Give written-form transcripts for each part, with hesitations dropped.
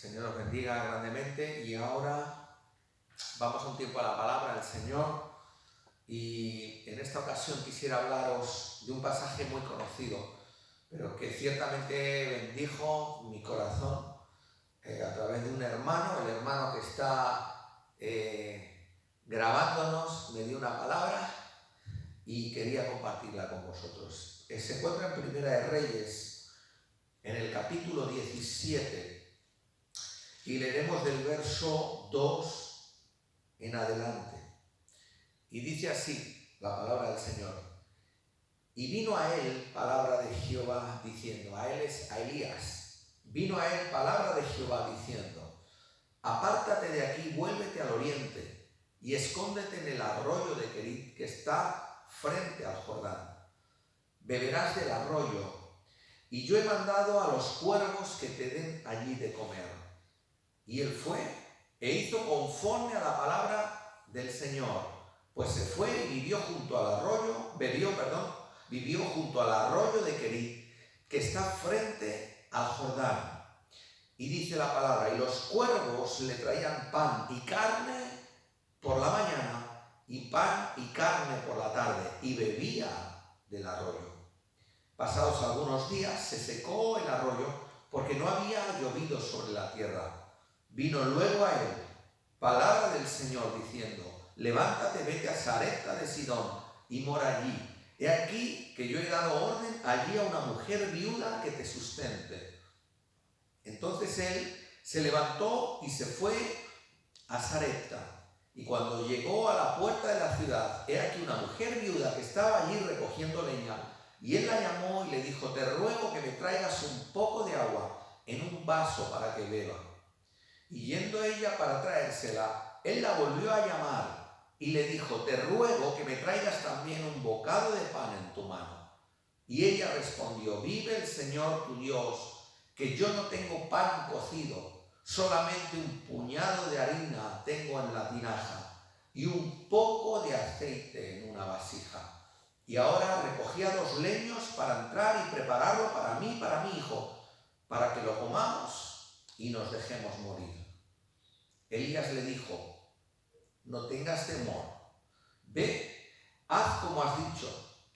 Señor os bendiga grandemente y ahora vamos a un tiempo a la palabra del Señor y en esta ocasión quisiera hablaros de un pasaje muy conocido, pero que ciertamente bendijo mi corazón a través de un hermano, el hermano que está grabándonos me dio una palabra y quería compartirla con vosotros. Se encuentra en Primera de Reyes, en el capítulo 17, y leeremos del verso 2 en adelante. Y dice así la palabra del Señor: y vino a él palabra de Jehová diciendo, a él es a Elías, vino a él palabra de Jehová diciendo, apártate de aquí, vuélvete al oriente, y escóndete en el arroyo de Querit, que está frente al Jordán. Beberás del arroyo, y yo he mandado a los cuervos que te den allí de comer. Y él fue e hizo conforme a la palabra del Señor, pues se fue y vivió junto al arroyo, vivió junto al arroyo de Querit, que está frente al Jordán. Y dice la palabra, y los cuervos le traían pan y carne por la mañana, y pan y carne por la tarde, y bebía del arroyo. Pasados algunos días se secó el arroyo, porque no había llovido sobre la tierra. Vino luego a él palabra del Señor diciendo, levántate, vete a Sarepta de Sidón y mora allí. He aquí que yo he dado orden allí a una mujer viuda que te sustente. Entonces él se levantó y se fue a Sarepta. Y cuando llegó a la puerta de la ciudad, he aquí una mujer viuda que estaba allí recogiendo leña. Y él la llamó y le dijo, te ruego que me traigas un poco de agua en un vaso para que beba. Y yendo ella para traérsela, él la volvió a llamar y le dijo, te ruego que me traigas también un bocado de pan en tu mano. Y ella respondió, vive el Señor tu Dios, que yo no tengo pan cocido, solamente un puñado de harina tengo en la tinaja y un poco de aceite en una vasija. Y ahora recogía 2 leños para entrar y prepararlo para mí y para mi hijo, para que lo comamos y nos dejemos morir. Elías le dijo, no tengas temor, ve, haz como has dicho,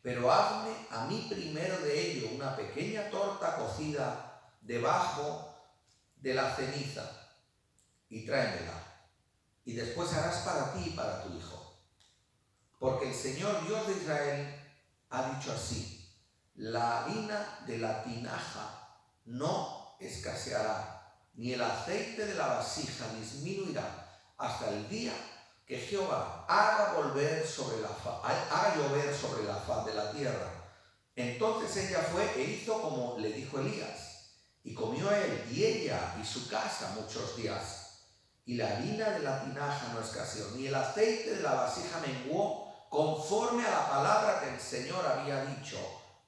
pero hazme a mí primero de ello una pequeña torta cocida debajo de la ceniza y tráemela, y después harás para ti y para tu hijo. Porque el Señor Dios de Israel ha dicho así, la harina de la tinaja no escaseará, ni el aceite de la vasija disminuirá hasta el día que Jehová haga llover sobre la faz de la tierra. Entonces ella fue e hizo como le dijo Elías, y comió él y ella y su casa muchos días. Y la harina de la tinaja no escaseó, ni el aceite de la vasija menguó, conforme a la palabra que el Señor había dicho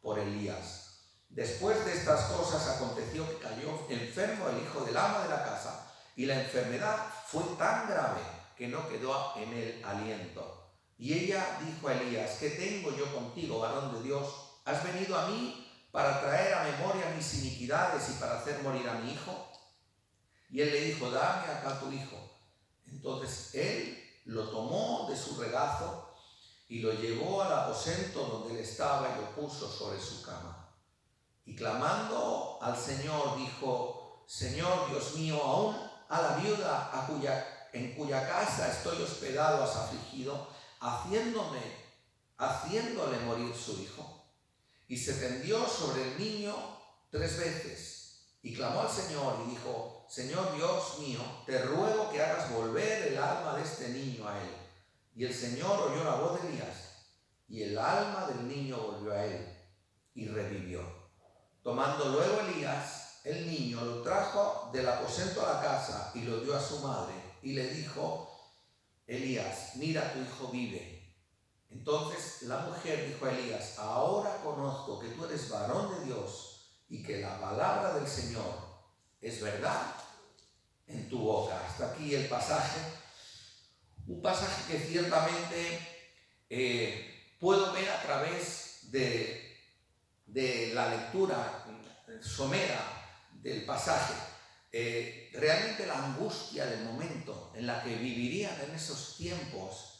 por Elías. Después de estas cosas aconteció que cayó enfermo el hijo del ama de la casa, y la enfermedad fue tan grave que no quedó en él aliento. Y ella dijo a Elías, ¿qué tengo yo contigo, varón de Dios? ¿Has venido a mí para traer a memoria mis iniquidades y para hacer morir a mi hijo? Y él le dijo, dame acá tu hijo. Entonces él lo tomó de su regazo y lo llevó al aposento donde él estaba y lo puso sobre su cama. Y clamando al Señor dijo, Señor Dios mío, aún a la viuda en cuya casa estoy hospedado has afligido, haciéndole morir su hijo. Y se tendió sobre el niño 3 veces y clamó al Señor y dijo, Señor Dios mío, te ruego que hagas volver el alma de este niño a él. Y el Señor oyó la voz de Elías y el alma del niño volvió a él y revivió. Tomando luego Elías el niño, lo trajo del aposento a la casa y lo dio a su madre. Y le dijo, Elías, mira, tu hijo vive. Entonces la mujer dijo a Elías, ahora conozco que tú eres varón de Dios y que la palabra del Señor es verdad en tu boca. Hasta aquí el pasaje. Un pasaje que ciertamente puedo ver a través de la lectura somera del pasaje, realmente la angustia del momento en la que vivirían en esos tiempos,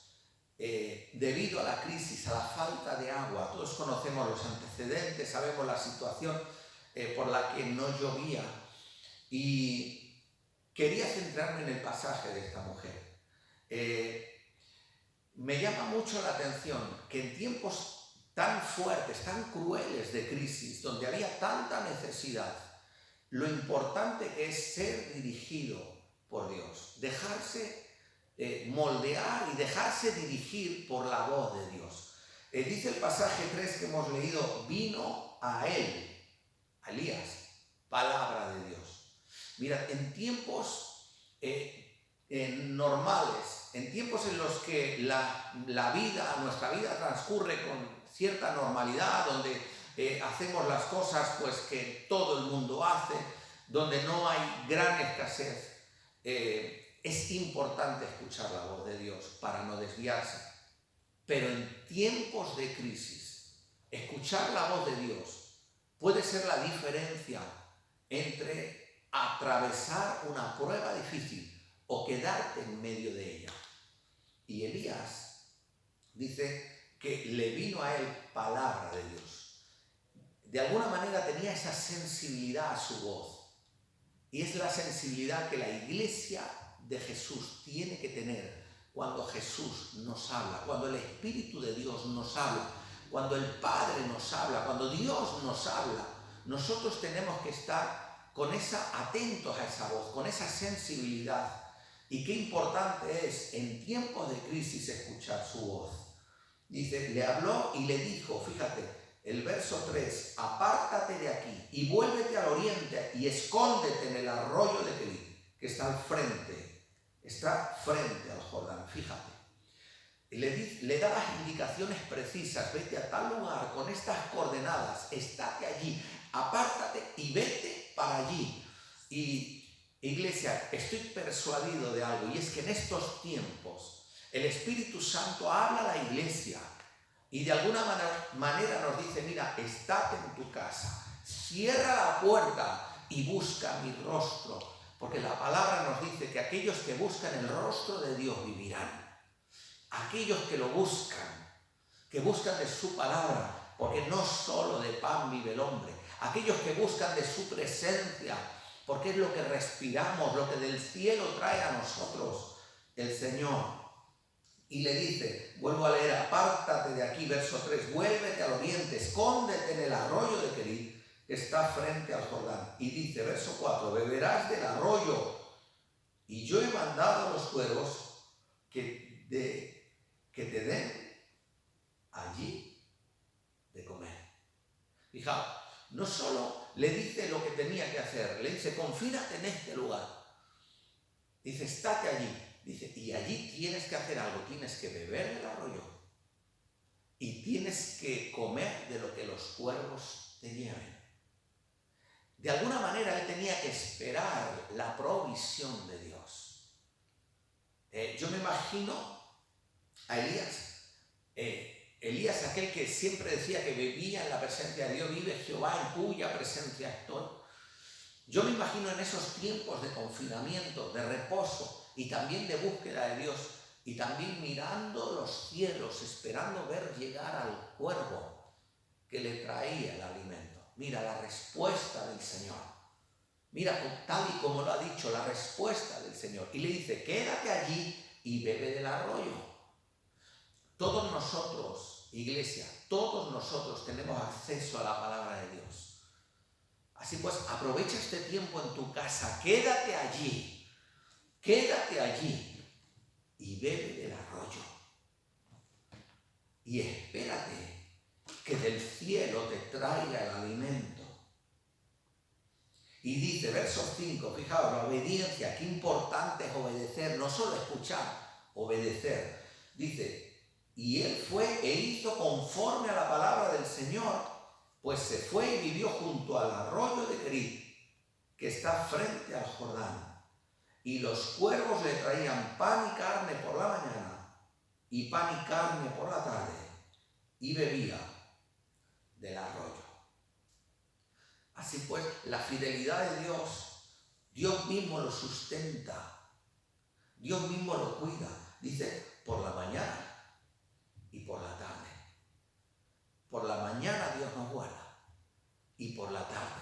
debido a la crisis, a la falta de agua. Todos conocemos los antecedentes, sabemos la situación por la que no llovía, y quería centrarme en el pasaje de esta mujer. Me llama mucho la atención que en tiempos tan fuertes, tan crueles de crisis, donde había tanta necesidad, lo importante que es ser dirigido por Dios, dejarse moldear y dejarse dirigir por la voz de Dios. Dice el pasaje 3 que hemos leído: vino a él, a Elías, palabra de Dios. Mirad, en tiempos normales, en tiempos en los que nuestra vida transcurre con cierta normalidad, donde hacemos las cosas pues que todo el mundo hace, donde no hay gran escasez, es importante escuchar la voz de Dios para no desviarse. Pero en tiempos de crisis, escuchar la voz de Dios puede ser la diferencia entre atravesar una prueba difícil o quedarte en medio de ella. Y Elías dice que le vino a él palabra de Dios. De alguna manera tenía esa sensibilidad a su voz. Y es la sensibilidad que la iglesia de Jesús tiene que tener cuando Jesús nos habla, cuando el Espíritu de Dios nos habla, cuando el Padre nos habla, cuando Dios nos habla. Nosotros tenemos que estar atentos a esa voz, con esa sensibilidad. Y qué importante es en tiempos de crisis escuchar su voz. Dice, le habló y le dijo, fíjate, el verso 3, apártate de aquí y vuélvete al oriente y escóndete en el arroyo de Kerit, que está frente al Jordán, fíjate. Y le da las indicaciones precisas: vete a tal lugar con estas coordenadas, estate allí, apártate y vete para allí. Y iglesia, estoy persuadido de algo, y es que en estos tiempos el Espíritu Santo habla a la iglesia y de alguna manera nos dice: mira, estate en tu casa, cierra la puerta y busca mi rostro, porque la palabra nos dice que aquellos que buscan el rostro de Dios vivirán. Aquellos que lo buscan, que buscan de su palabra, porque no solo de pan vive el hombre. Aquellos que buscan de su presencia, porque es lo que respiramos, lo que del cielo trae a nosotros el Señor. Y le dice, vuelvo a leer, apártate de aquí, verso 3, vuélvete al oriente, escóndete en el arroyo de Kerit, que está frente al Jordán. Y dice, verso 4, beberás del arroyo, y yo he mandado a los cuervos que te den allí de comer. Fijaos, no solo le dice lo que tenía que hacer, le dice, confínate en este lugar. Dice, estate allí. Dice, y allí tienes que hacer algo, tienes que beber del arroyo y tienes que comer de lo que los cuervos te lleven. De alguna manera él tenía que esperar la provisión de Dios. Yo me imagino a Elías, aquel que siempre decía que vivía en la presencia de Dios, vive Jehová en cuya presencia estoy. Yo me imagino en esos tiempos de confinamiento, de reposo y también de búsqueda de Dios, y también mirando los cielos, esperando ver llegar al cuervo que le traía el alimento. Mira la respuesta del Señor. Mira, tal y como lo ha dicho, la respuesta del Señor. Y le dice, quédate allí y bebe del arroyo. Todos nosotros, iglesia, todos nosotros tenemos acceso a la palabra de Dios. Así pues, aprovecha este tiempo en tu casa, quédate allí y bebe del arroyo. Y espérate que del cielo te traiga el alimento. Y dice, verso 5, fijaos, la obediencia, qué importante es obedecer, no solo escuchar, obedecer. Dice, y él fue e hizo conforme a la palabra del Señor, pues se fue y vivió junto al arroyo de Kerit, que está frente al Jordán. Y los cuervos le traían pan y carne por la mañana, y pan y carne por la tarde, y bebía del arroyo. Así pues, la fidelidad de Dios mismo lo sustenta, Dios mismo lo cuida. Dice, por la mañana y por la tarde. Por la mañana Dios nos guarda y por la tarde.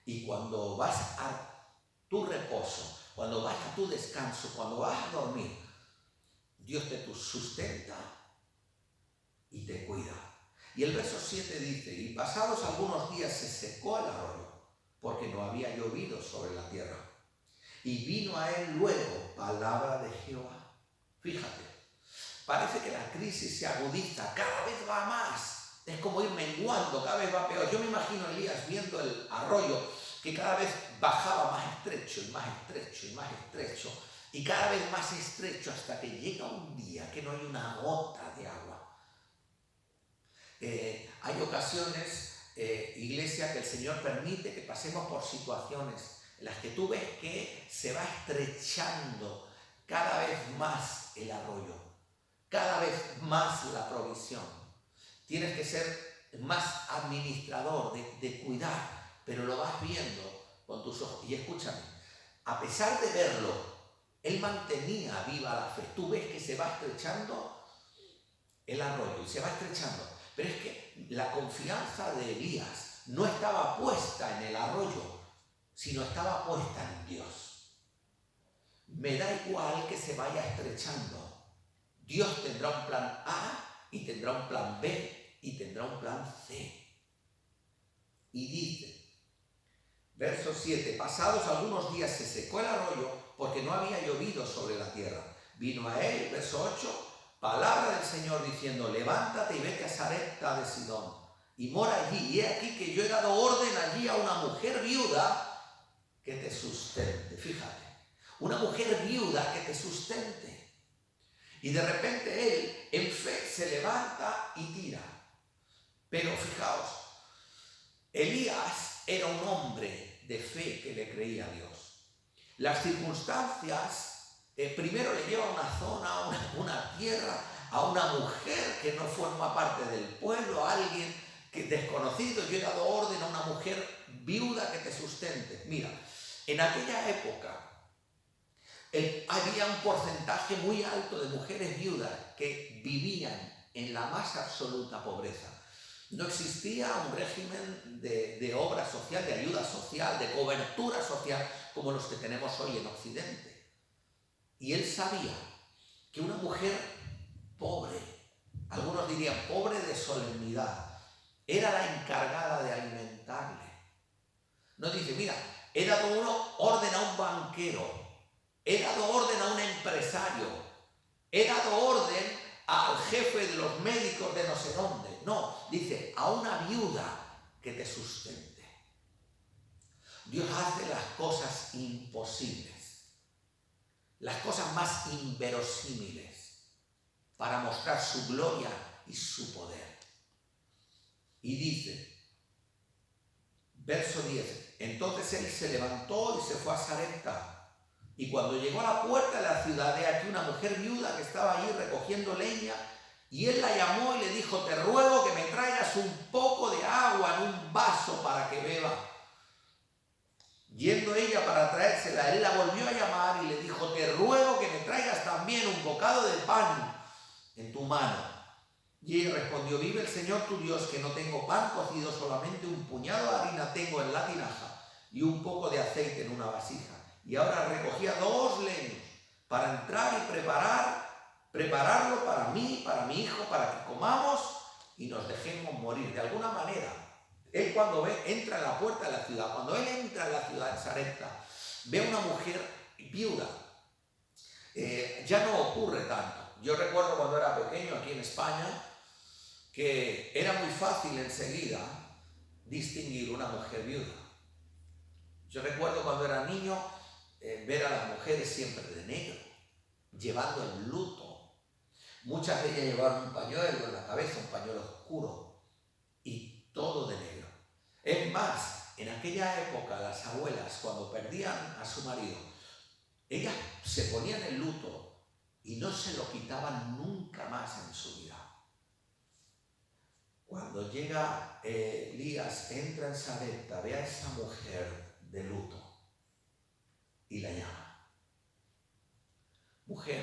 Y cuando vas a tu reposo, cuando vas a tu descanso, cuando vas a dormir, Dios te sustenta y te cuida. Y el verso 7 dice, y pasados algunos días se secó el arroyo, porque no había llovido sobre la tierra. Y vino a él luego palabra de Jehová. Fíjate, parece que la crisis se agudiza, cada vez va más. Es como ir menguando, cada vez va peor. Yo me imagino a Elías viendo el arroyo que cada vez bajaba más estrecho y más estrecho y más estrecho y cada vez más estrecho hasta que llega un día que no hay una gota de agua. Hay ocasiones, iglesia, que el Señor permite que pasemos por situaciones en las que tú ves que se va estrechando cada vez más el arroyo, cada vez más la provisión. Tienes que ser más administrador, de cuidar, pero lo vas viendo con tus ojos. Y escúchame, a pesar de verlo, él mantenía viva la fe. Tú ves que se va estrechando el arroyo y se va estrechando. Pero es que la confianza de Elías no estaba puesta en el arroyo, sino estaba puesta en Dios. Me da igual que se vaya estrechando. Dios tendrá un plan A y tendrá un plan B y tendrá un plan C. Y dice, verso 7, pasados algunos días se secó el arroyo porque no había llovido sobre la tierra. Vino a él, verso 8, palabra del Señor diciendo, levántate y vete a Sarepta de Sidón y mora allí. Y he aquí que yo he dado orden allí a una mujer viuda que te sustente. Fíjate, una mujer viuda que te sustente. Y de repente él en fe se levanta y tira. Pero fijaos, Elías era un hombre de fe que le creía a Dios. Las circunstancias primero le lleva a una zona, una tierra, a una mujer que no forma parte del pueblo, a alguien que desconocido. Yo he dado orden a una mujer viuda que te sustente. Mira, en aquella época había un porcentaje muy alto de mujeres viudas que vivían en la más absoluta pobreza. No existía un régimen de obra social, de ayuda social, de cobertura social como los que tenemos hoy en Occidente. Y él sabía que una mujer pobre, algunos dirían pobre de solemnidad, era la encargada de alimentarle. No dice, mira, he dado orden a un banquero, he dado orden a un empresario, he dado orden al jefe de los médicos de no sé dónde. No, dice, a una viuda que te sustente. Dios hace las cosas imposibles, las cosas más inverosímiles, para mostrar su gloria y su poder. Y dice, verso 10, entonces él se levantó y se fue a Sarepta. Y cuando llegó a la puerta de la ciudad, he aquí una mujer viuda que estaba allí recogiendo leña, y él la llamó y le dijo, te ruego que me traigas un poco de agua en un vaso para que beba. Yendo ella para traérsela, él la volvió a llamar y le dijo, te ruego que me traigas también un bocado de pan en tu mano. Y ella respondió, vive el Señor tu Dios, que no tengo pan cocido, solamente un puñado de harina tengo en la tinaja y un poco de aceite en una vasija. Y ahora recogía 2 leños para entrar y prepararlo para mí, para mi hijo, para que comamos y nos dejemos morir. De alguna manera, él cuando entra en la puerta de la ciudad, cuando él entra en la ciudad de Sarepta, ve a una mujer viuda. Ya no ocurre tanto. Yo recuerdo cuando era pequeño aquí en España que era muy fácil enseguida distinguir una mujer viuda. Yo recuerdo cuando era niño ver a las mujeres siempre de negro, llevando el luto. Muchas de ellas llevaban un pañuelo en la cabeza, un pañuelo oscuro, y todo de negro. Es más, en aquella época las abuelas, cuando perdían a su marido, ellas se ponían el luto y no se lo quitaban nunca más en su vida. Cuando llega Elías, entra en Sarepta, ve a esa mujer de luto y la llama. Mujer,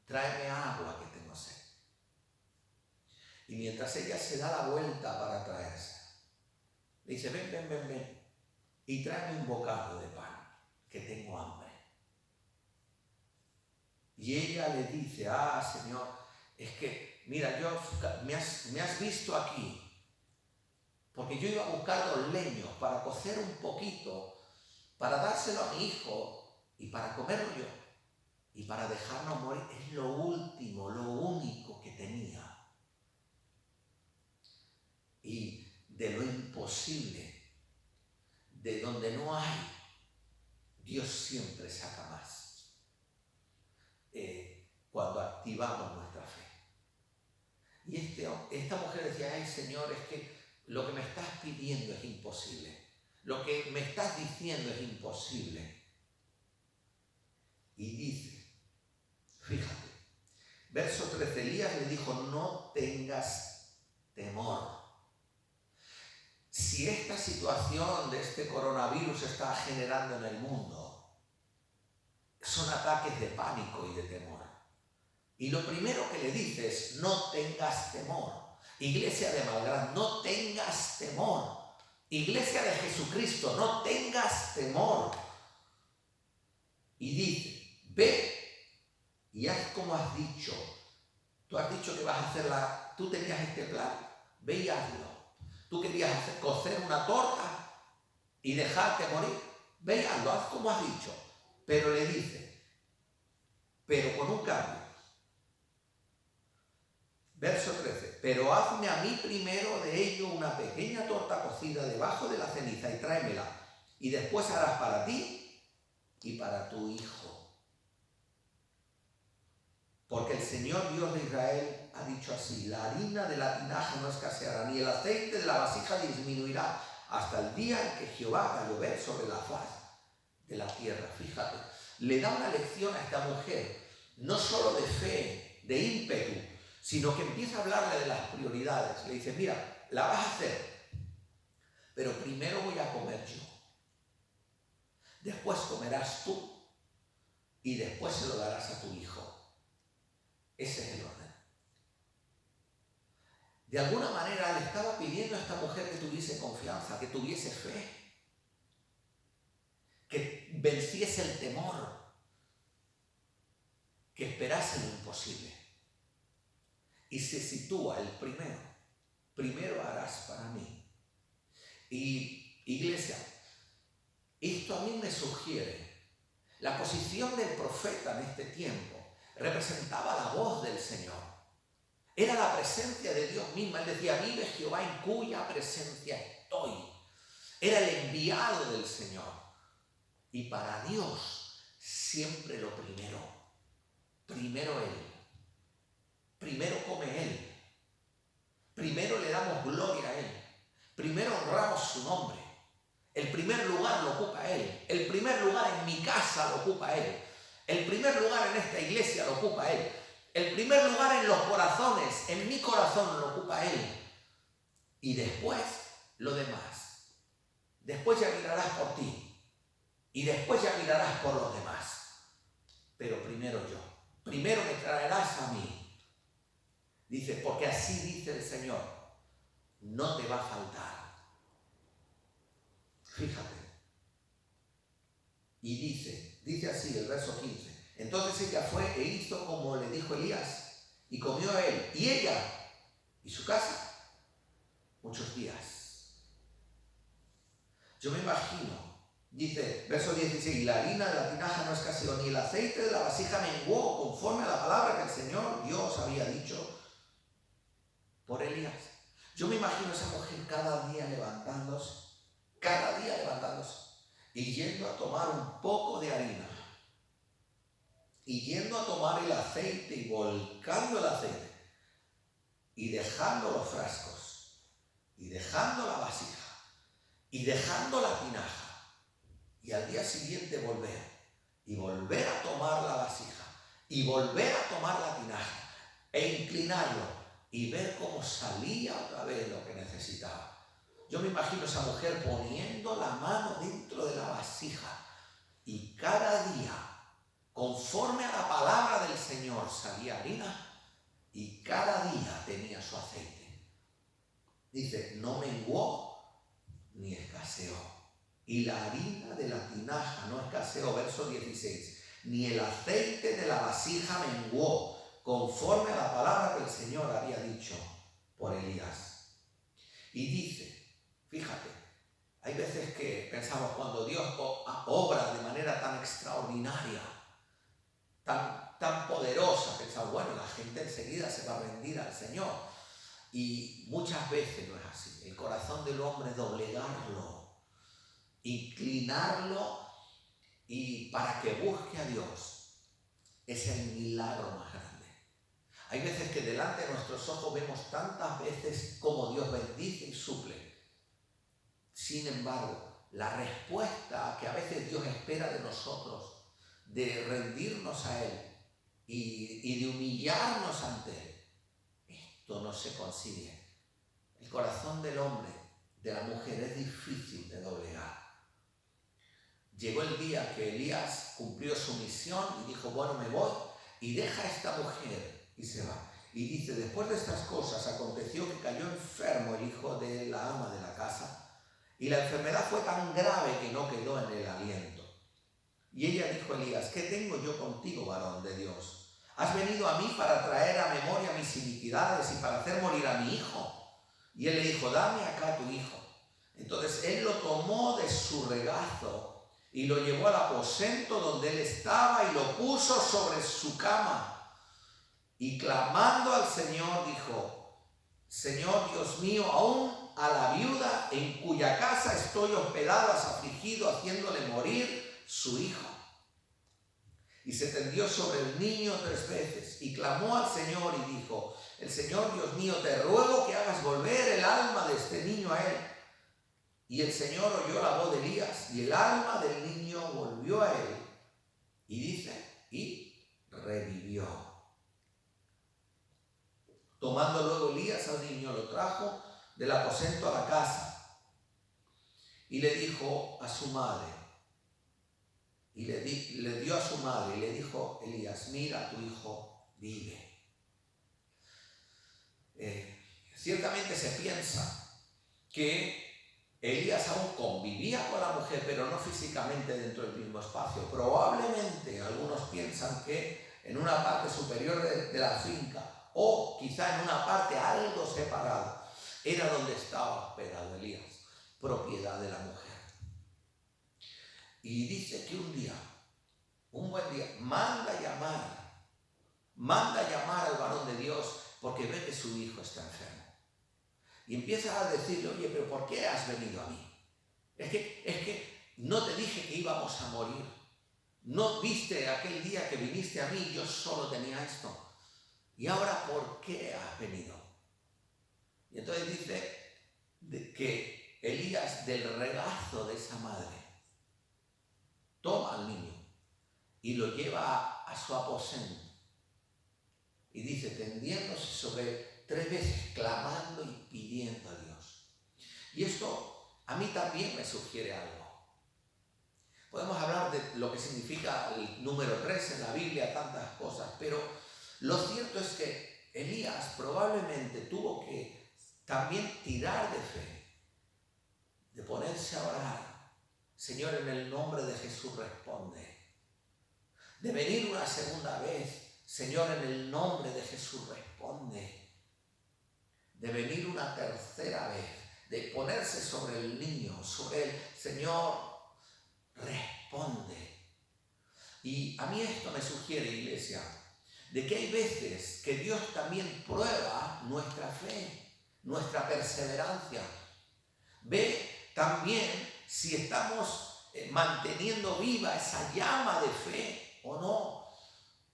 tráeme agua que tengo sed. Y mientras ella se da la vuelta para traerse, le dice, ven, y tráeme un bocado de pan, que tengo hambre. Y ella le dice, Señor, es que, mira, me has visto aquí, porque yo iba a buscar los leños para cocer un poquito, para dárselo a mi hijo y para comerlo yo, y para dejarnos morir. Es lo último, lo único que tenía. Y de lo imposible, de donde no hay, Dios siempre saca más. Cuando activamos nuestra fe. Y esta mujer decía, ay Señor, es que lo que me estás pidiendo es imposible. Lo que me estás diciendo es imposible. Y dice, fíjate, verso 13, Elías le dijo, no tengas temor. Si esta situación de este coronavirus está generando en el mundo, son ataques de pánico y de temor. Y lo primero que le dice es, no tengas temor. Iglesia de Malgrán, no tengas temor. Iglesia de Jesucristo, no tengas temor. Y dice, ve y haz como has dicho. Tú has dicho que vas a hacerla, tú tenías este plan, ve y hazlo. Tú querías cocer una torta y dejarte morir, ve y hazlo, haz como has dicho. Pero le dice, pero con un cambio. Verso 13, pero hazme a mí primero de ello una pequeña torta cocida debajo de la ceniza y tráemela, y después harás para ti y para tu hijo. Porque el Señor Dios de Israel ha dicho así, la harina de la tinaja no escaseará, ni el aceite de la vasija disminuirá, hasta el día en que Jehová haga llover sobre la faz de la tierra. Fíjate, le da una lección a esta mujer, no solo de fe, de ímpetu, sino que empieza a hablarle de las prioridades. Le dice, mira, la vas a hacer, pero primero voy a comer yo. Después comerás tú y después se lo darás a tu hijo. Ese es el orden. De alguna manera le estaba pidiendo a esta mujer que tuviese confianza, que tuviese fe, que venciese el temor, que esperase lo imposible. Y se sitúa el primero harás para mí. Y iglesia, esto a mí me sugiere, la posición del profeta en este tiempo representaba la voz del Señor. Era la presencia de Dios misma. Él decía, vive Jehová en cuya presencia estoy. Era el enviado del Señor. Y para Dios, siempre lo primero. Primero Él. Primero come Él. Primero le damos gloria a Él. Primero honramos su nombre. El primer lugar lo ocupa Él. El primer lugar en mi casa lo ocupa Él. El primer lugar en esta iglesia lo ocupa Él. El primer lugar en los corazones, en mi corazón lo ocupa Él. Y después lo demás. Después ya mirarás por ti. Y después ya mirarás por los demás. Pero primero yo. Primero me traerás a mí. Dice, porque así dice el Señor, no te va a faltar. Fíjate. Y dice así el verso 15. Entonces ella fue e hizo como le dijo Elías, y comió él, y ella, y su casa, muchos días. Yo me imagino, dice, verso 16, la harina de la tinaja no escaseó, ni el aceite de la vasija menguó, conforme a la palabra que el Señor Dios había dicho por Elías. Yo me imagino a esa mujer cada día levantándose, y yendo a tomar un poco de harina, y yendo a tomar el aceite y volcando el aceite, y dejando los frascos, y dejando la vasija, y dejando la tinaja, y al día siguiente volver a tomar la vasija, y volver a tomar la tinaja, e inclinarlo, y ver cómo salía otra vez lo que necesitaba. Yo me imagino a esa mujer poniendo la mano dentro de la vasija y cada Señor salía harina y cada día tenía su aceite. Dice, no menguó ni escaseó. Y la harina de la tinaja no escaseó, verso 16, ni el aceite de la vasija menguó, conforme a la palabra que el Señor había dicho por Elías. Y dice, fíjate, hay veces que pensamos cuando Dios obra de manera tan extraordinaria, tan poderosa, pensamos, bueno, la gente enseguida se va a rendir al Señor. Y muchas veces no es así. El corazón del hombre doblegarlo, inclinarlo y para que busque a Dios es el milagro más grande. Hay veces que delante de nuestros ojos vemos tantas veces cómo Dios bendice y suple. Sin embargo, la respuesta que a veces Dios espera de nosotros, de rendirnos a Él y de humillarnos ante Él, esto no se consigue. El corazón del hombre, de la mujer, es difícil de doblegar. Llegó el día que Elías cumplió su misión y dijo, bueno, me voy, y deja a esta mujer y se va. Y dice, después de estas cosas aconteció que cayó enfermo el hijo de la ama de la casa, y la enfermedad fue tan grave que no quedó en el aliento. Y ella dijo a Elías, ¿qué tengo yo contigo, varón de Dios? ¿Has venido a mí para traer a memoria mis iniquidades y para hacer morir a mi hijo? Y él le dijo, dame acá tu hijo. Entonces él lo tomó de su regazo y lo llevó al aposento donde él estaba y lo puso sobre su cama. Y clamando al Señor dijo, Señor Dios mío, aún a la viuda en cuya casa estoy hospedado has afligido, haciéndole morir su hijo. Y se tendió sobre el niño 3 veces y clamó al Señor y dijo, el Señor Dios mío, te ruego que hagas volver el alma de este niño a él. Y el Señor oyó la voz de Elías y el alma del niño volvió a él. Y dice, y revivió. Tomando luego Elías al niño, lo trajo del aposento a la casa y le dijo a su madre, y le dio a su madre y le dijo Elías, mira, tu hijo vive. Ciertamente se piensa que Elías aún convivía con la mujer, pero no físicamente dentro del mismo espacio. Probablemente algunos piensan que en una parte superior de la finca o quizá en una parte algo separada era donde estaba hospedado Elías, propiedad de la mujer. Y dice que un buen día, manda a llamar al varón de Dios porque ve que su hijo está enfermo. Y empieza a decirle, oye, pero ¿por qué has venido a mí? Es que no te dije que íbamos a morir. ¿No viste aquel día que viniste a mí? Yo solo tenía esto. ¿Y ahora por qué has venido? Y entonces dice que Elías del regazo de esa madre toma al niño y lo lleva a su aposento. Y dice, tendiéndose sobre él 3 veces, clamando y pidiendo a Dios. Y esto a mí también me sugiere algo. Podemos hablar de lo que significa el número 3 en la Biblia, tantas cosas, pero lo cierto es que Elías probablemente tuvo que también tirar de fe, de ponerse a orar. Señor, en el nombre de Jesús responde. De venir una segunda vez, Señor, en el nombre de Jesús responde. De venir una tercera vez, de ponerse sobre el niño, sobre él, Señor, responde. Y a mí esto me sugiere, iglesia, de que hay veces que Dios también prueba nuestra fe, nuestra perseverancia. Ve también si estamos manteniendo viva esa llama de fe o no.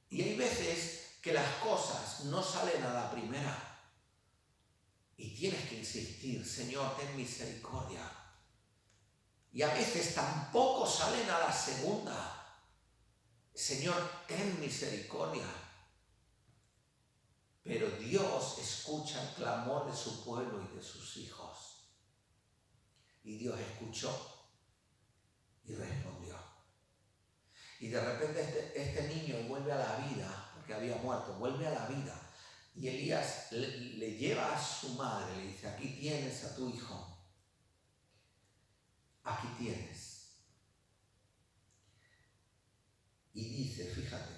Y hay veces que las cosas no salen a la primera. Y tienes que insistir, Señor, ten misericordia. Y a veces tampoco salen a la segunda. Señor, ten misericordia. Pero Dios escucha el clamor de su pueblo y de sus hijos. Y Dios escuchó y respondió. Y de repente este niño vuelve a la vida, porque que había muerto, vuelve a la vida. Y Elías le lleva a su madre, le dice, aquí tienes a tu hijo, aquí tienes. Y dice, fíjate,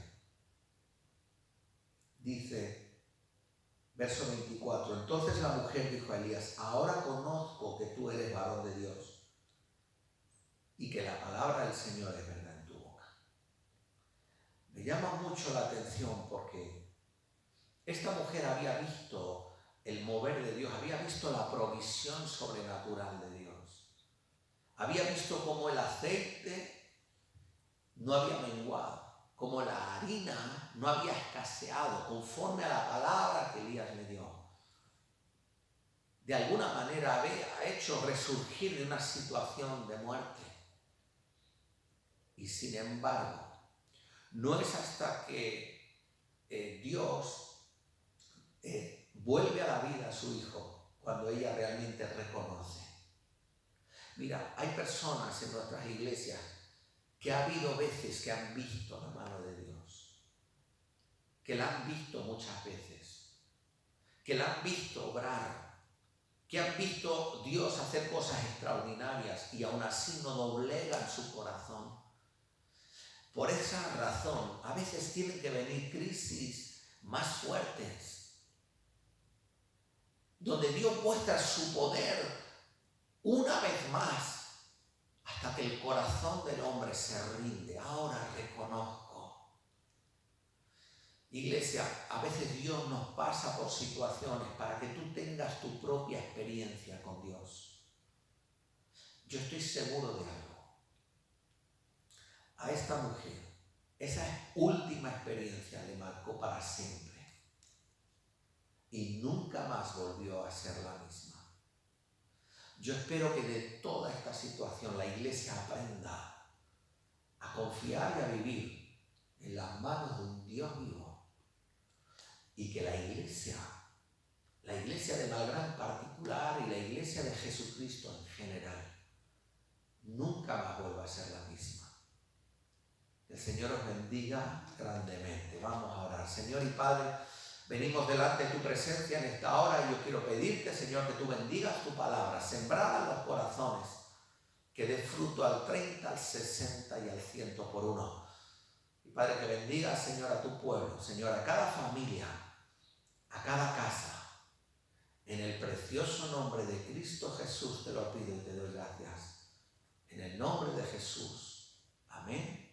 dice, verso 24, entonces la mujer dijo a Elías, ahora conozco que tú eres varón de Dios y que la palabra del Señor es verdad en tu boca. Me llama mucho la atención porque esta mujer había visto el mover de Dios, había visto la provisión sobrenatural de Dios. Había visto cómo el aceite no había menguado, como la harina no había escaseado conforme a la palabra que Elías le dio. De alguna manera había hecho resurgir de una situación de muerte. Y sin embargo, no es hasta que Dios vuelve a la vida a su hijo cuando ella realmente reconoce. Mira, hay personas en nuestras iglesias que ha habido veces que han visto la mano de Dios, que la han visto muchas veces, que la han visto obrar, que han visto Dios hacer cosas extraordinarias y aún así no doblegan su corazón. Por esa razón, a veces tienen que venir crisis más fuertes, donde Dios muestra su poder una vez más, hasta que el corazón del hombre se rinde. Ahora reconozco. Iglesia, a veces Dios nos pasa por situaciones para que tú tengas tu propia experiencia con Dios. Yo estoy seguro de algo. A esta mujer, esa última experiencia le marcó para siempre. Y nunca más volvió a ser la misma. Yo espero que de toda esta situación la iglesia aprenda a confiar y a vivir en las manos de un Dios vivo. Y que la iglesia de Malgrán en particular y la iglesia de Jesucristo en general, nunca más vuelva a ser la misma. El Señor os bendiga grandemente. Vamos a orar. Señor y Padre, venimos delante de tu presencia en esta hora y yo quiero pedirte, Señor, que tú bendigas tu palabra, sembrada en los corazones, que dé fruto al 30, al 60 y al 100 por uno. Y Padre, que bendiga, Señor, a tu pueblo, Señor, a cada familia, a cada casa. En el precioso nombre de Cristo Jesús te lo pido y te doy gracias. En el nombre de Jesús. Amén.